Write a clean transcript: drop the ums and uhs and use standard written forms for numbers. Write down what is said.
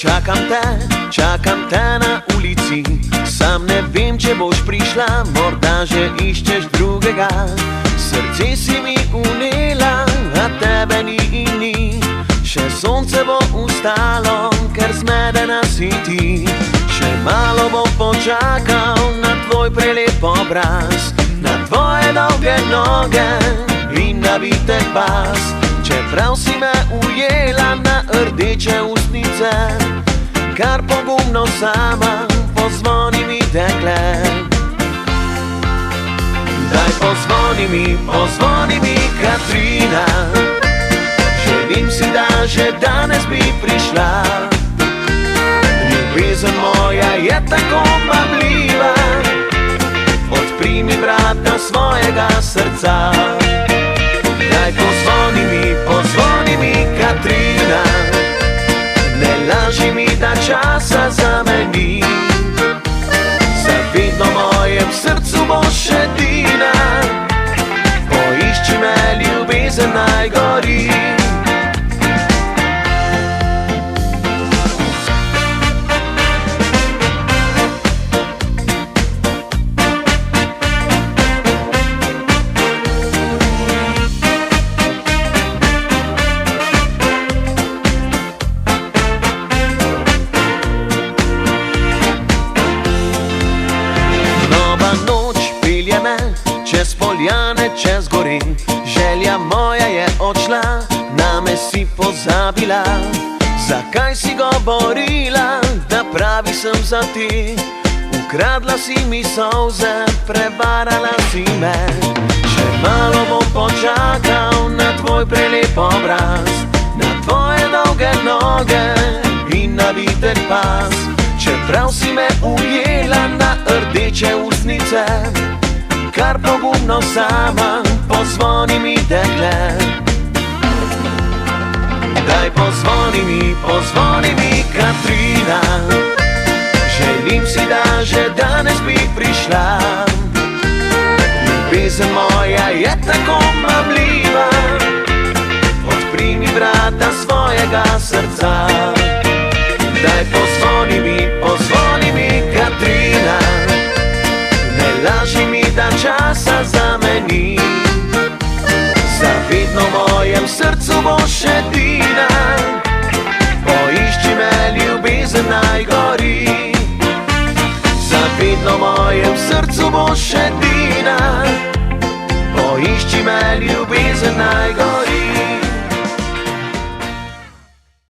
Čakam te na ulici, sam ne vem, če boš prišla, morda že iščeš drugega. Srce si mi unela, a tebe ni in ni, še sonce bo ustalo, ker zmedena si ti. Še malo bom počakal na tvoj prelep obraz, na tvoje dolge noge in navitek pas. Čeprav si me ujela na rdeče ustnice, kar pogumno sama pozvoni mi, dekle. Daj pozvoni mi, Katrina, želim si, da že danes bi prišla. Ljubezen moja je tako vabljiva, odpri mi vrata svojega srca. Daj pozvoni mi, Katrina, ne laži mi, da časa za me ni. Zavedno mojem srcu boš edina, poišči me, ljubezen naj gori. Čez poljane, čez gori, želja moja je odšla, name si pozabila. Zakaj si govorila, da pravi sem za ti? Ukradla si mi solze, prevarala si me. Še malo bom počakal na tvoj prelep obraz, na tvoje dolge noge in navitek pas. Čeprav si me ujela na rdeče ustnice, kar pogumno sama pozvoni mi, dekle. Daj pozvoni mi, Katrina, želim si, da že danes bi prišla. Ljubezen moja je tako vabljiva, odpri mi vrata svojega srca. Daj pozvoni mi, Katrina, ne laži mi, da časa za me ni. Zavedno mojem srcu boš edina, poišči me, ljubezen naj gori. Zavedno mojem srcu boš edina, poišči me, ljubezen naj gori.